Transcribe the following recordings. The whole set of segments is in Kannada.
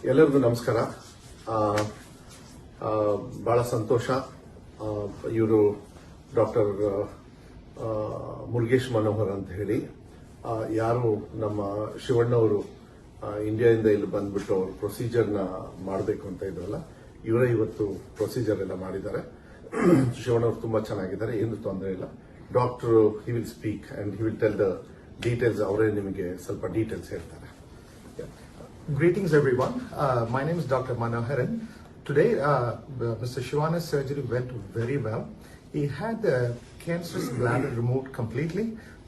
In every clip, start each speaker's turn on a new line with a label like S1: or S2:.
S1: ಎಲ್ಲರಿಗೂ ನಮಸ್ಕಾರ. ಬಹಳ ಸಂತೋಷ. ಇವರು ಡಾಕ್ಟರ್ ಮುರುಗೇಶ್ ಮನೋಹರ್ ಅಂತ ಹೇಳಿ, ಯಾರು ನಮ್ಮ ಶಿವಣ್ಣವರು ಇಂಡಿಯಾದಿಂದ ಇಲ್ಲಿ ಬಂದ್ಬಿಟ್ಟು ಅವರು ಪ್ರೊಸೀಜರ್ನ ಮಾಡಬೇಕು ಅಂತ ಇದ್ರಲ್ಲ, ಇವರೇ ಇವತ್ತು ಪ್ರೊಸೀಜರ್ ಎಲ್ಲ ಮಾಡಿದ್ದಾರೆ. ಶಿವಣ್ಣವರು ತುಂಬಾ ಚೆನ್ನಾಗಿದ್ದಾರೆ, ಏನು ತೊಂದರೆ ಇಲ್ಲ. Doctor he will speak and he will tell the details. ಅವರೇ ನಿಮಗೆ ಸ್ವಲ್ಪ ಡೀಟೇಲ್ಸ್ ಹೇಳ್ತಾರೆ.
S2: Greetings everyone. My name is Dr. Manoharan. Today, Mr. Shivana's surgery went very well. He had the cancerous bladder removed completely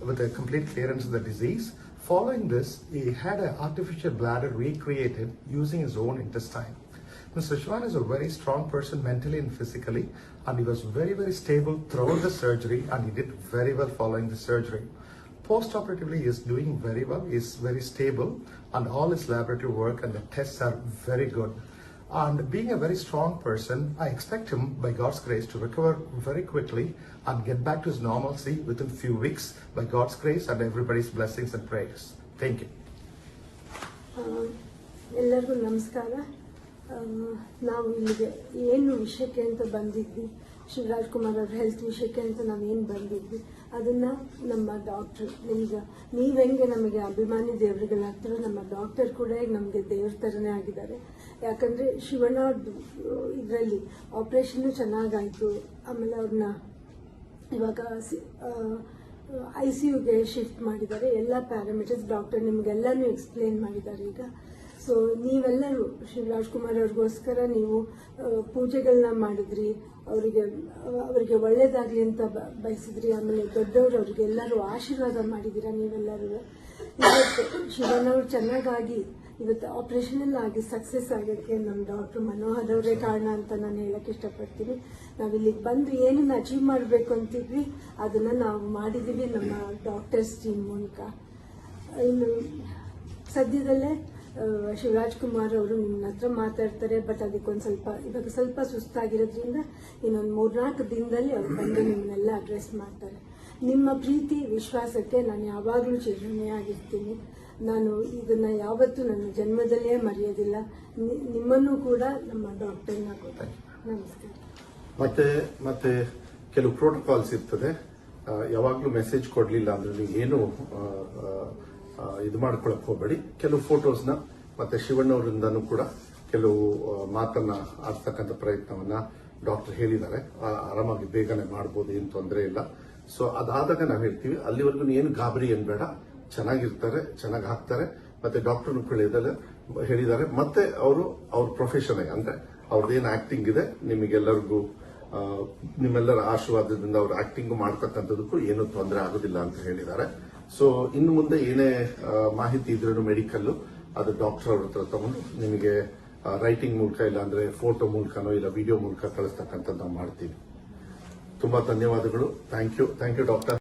S2: with a complete clearance of the disease. Following this, he had an artificial bladder recreated using his own intestine. Mr. Shivan is a very strong person mentally and physically, and he was very, very stable throughout the surgery, and he did very well following the surgery. Post-operatively, he is doing very well. He is very stable, and all his laboratory work and the tests are very good. And being a very strong person, I expect him, by God's grace, to recover very quickly and get back to his normalcy within few weeks, by God's grace and everybody's blessings and prayers. Thank you.
S3: ಎಲ್ಲರಿಗೂ ನಮಸ್ಕಾರ. ನಾವು ಇಲ್ಲಿಗೆ ಏನು ವಿಷಯಕ್ಕೆ ಅಂತ ಬಂದಿದ್ವಿ, ಶಿವರಾಜ್ ಕುಮಾರ್ ಅವ್ರ ಹೆಲ್ತ್ ವಿಷಯಕ್ಕೆ ಅಂತ ನಾವೇನು ಬಂದಿದ್ವಿ, ಅದನ್ನ ನಮ್ಮ ಡಾಕ್ಟರ್, ಈಗ ನೀವೆಂಗೆ ನಮಗೆ ಅಭಿಮಾನಿ ದೇವರುಗಳಾಗ್ತಾರೋ, ನಮ್ಮ ಡಾಕ್ಟರ್ ಕೂಡ ಈಗ ನಮಗೆ ದೇವ್ರ ಥರನೇ ಆಗಿದ್ದಾರೆ. ಯಾಕಂದ್ರೆ ಶಿವಣ್ಣ ಇದರಲ್ಲಿ ಆಪರೇಷನ್ ಚೆನ್ನಾಗಾಯ್ತು. ಆಮೇಲೆ ಅವ್ರನ್ನ ಇವಾಗ ICUಗೆ ಶಿಫ್ಟ್ ಮಾಡಿದ್ದಾರೆ. ಎಲ್ಲ ಪ್ಯಾರಾಮೀಟರ್ಸ್ ಡಾಕ್ಟರ್ ನಿಮ್ಗೆಲ್ಲಾನು ಎಕ್ಸ್ಪ್ಲೇನ್ ಮಾಡಿದ್ದಾರೆ ಈಗ. ಸೊ ನೀವೆಲ್ಲರೂ ಶಿವರಾಜ್ ಕುಮಾರ್ ಅವ್ರಿಗೋಸ್ಕರ ನೀವು ಪೂಜೆಗಳನ್ನ ಮಾಡಿದ್ರಿ, ಅವರಿಗೆ ಒಳ್ಳೇದಾಗ್ಲಿ ಅಂತ ಬಯಸಿದ್ರಿ. ಆಮೇಲೆ ದೊಡ್ಡವರು ಅವ್ರಿಗೆಲ್ಲರೂ ಆಶೀರ್ವಾದ ಮಾಡಿದ್ದೀರಾ ನೀವೆಲ್ಲರೂ. ಇವತ್ತು ಶಿವನವ್ರು ಚೆನ್ನಾಗಾಗಿ ಇವತ್ತು ಆಪರೇಷನ್ ಎಲ್ಲ ಆಗಿ ಸಕ್ಸಸ್ ಆಗೋಕ್ಕೆ ನಮ್ಮ ಡಾಕ್ಟರ್ ಮನೋಹರ್ ಅವರೇ ಕಾರಣ ಅಂತ ನಾನು ಹೇಳಕ್ ಇಷ್ಟಪಡ್ತೀನಿ. ನಾವಿಲ್ಲಿಗೆ ಬಂದು ಏನನ್ನ ಅಚೀವ್ ಮಾಡಬೇಕು ಅಂತಿದ್ವಿ ಅದನ್ನ ನಾವು ಮಾಡಿದೀವಿ ನಮ್ಮ ಡಾಕ್ಟರ್ಸ್ ಟೀಮ್ ಮೂಲಕ. ಇನ್ನು ಸದ್ಯದಲ್ಲೇ ಶಿವರಾಜ್ ಕುಮಾರ್ ಅವರು ನಿಮ್ಮ ಹತ್ರ ಮಾತಾಡ್ತಾರೆ. ಬಟ್ ಇವಾಗ ಸ್ವಲ್ಪ ಸುಸ್ತಾಗಿರೋದ್ರಿಂದ ಇನ್ನೊಂದು 3-4 ದಿನದಲ್ಲಿ ಅವ್ರು ಬಂದು ನಿಮ್ಮನ್ನೆಲ್ಲ ಅಡ್ರೆಸ್ ಮಾಡ್ತಾರೆ. ನಿಮ್ಮ ಪ್ರೀತಿ ವಿಶ್ವಾಸಕ್ಕೆ ನಾನು ಯಾವಾಗಲೂ ಚಿರಋಣಿಯಾಗಿರ್ತೀನಿ. ನಾನು ಇದನ್ನ ಯಾವತ್ತೂ ನನ್ನ ಜನ್ಮದಲ್ಲೇ ಮರೆಯೋದಿಲ್ಲ. ನಿಮ್ಮನ್ನು ಕೂಡ ನಮ್ಮ ಡಾಕ್ಟರ್ನ ಕೊಡ್ತಾರೆ. ನಮಸ್ಕಾರ.
S1: ಮತ್ತೆ ಕೆಲವು ಪ್ರೋಟೋಕಾಲ್ಸ್ ಇರ್ತದೆ. ಯಾವಾಗ್ಲೂ ಮೆಸೇಜ್ ಕೊಡ್ಲಿಲ್ಲ ಅಂದ್ರೆ ನೀವು ಏನು ಇದು ಮಾಡ್ಕೊಳಕ್ ಹೋಗಬೇಡಿ. ಕೆಲವು ಫೋಟೋಸ್ನ ಮತ್ತೆ ಶಿವಣ್ಣವರಿಂದನೂ ಕೂಡ ಕೆಲವು ಮಾತನ್ನ ಆಡ್ತಕ್ಕಂಥ ಪ್ರಯತ್ನವನ್ನ ಡಾಕ್ಟರ್ ಹೇಳಿದ್ದಾರೆ. ಆರಾಮಾಗಿ ಬೇಗನೆ ಮಾಡಬಹುದು, ಏನು ತೊಂದರೆ ಇಲ್ಲ. ಸೊ ಅದಾದಾಗ ನಾವು ಹೇಳ್ತೀವಿ, ಅಲ್ಲಿವರೆಗೂ ಏನು ಗಾಬರಿ ಬೇಡ, ಚೆನ್ನಾಗಿರ್ತಾರೆ, ಚೆನ್ನಾಗಿ ಹಾಕ್ತಾರೆ. ಮತ್ತೆ ಡಾಕ್ಟರ್ನು ಹೇಳಿದ್ದಾರೆ. ಮತ್ತೆ ಅವ್ರ ಪ್ರೊಫೆಷನ್ ಅಂದ್ರೆ ಅವ್ರದ್ದೇನು ಆಕ್ಟಿಂಗ್ ಇದೆ, ನಿಮಗೆಲ್ಲರಿಗೂ ನಿಮ್ಮೆಲ್ಲರ ಆಶೀರ್ವಾದದಿಂದ ಅವ್ರ ಆಕ್ಟಿಂಗ್ ಮಾಡ್ತಕ್ಕಂಥದಕ್ಕೂ ಏನು ತೊಂದರೆ ಆಗೋದಿಲ್ಲ ಅಂತ ಹೇಳಿದ್ದಾರೆ. ಸೊ ಇನ್ನು ಮುಂದೆ ಏನೇ ಮಾಹಿತಿ ಇದ್ರೂ ಮೆಡಿಕಲ್ ಅದು ಡಾಕ್ಟರ್ ಅವ್ರ ಹತ್ರ ತಗೊಂಡು ನಿಮಗೆ ರೈಟಿಂಗ್ ಮೂಲಕ, ಇಲ್ಲ ಅಂದ್ರೆ ಫೋಟೋ ಮೂಲಕನೋ ಇಲ್ಲ ವಿಡಿಯೋ ಮೂಲಕ ಕಳಿಸ್ತಕ್ಕಂಥದ್ದು ನಾವು ಮಾಡ್ತೀವಿ. ತುಂಬಾ ಧನ್ಯವಾದಗಳು. Thank you doctor.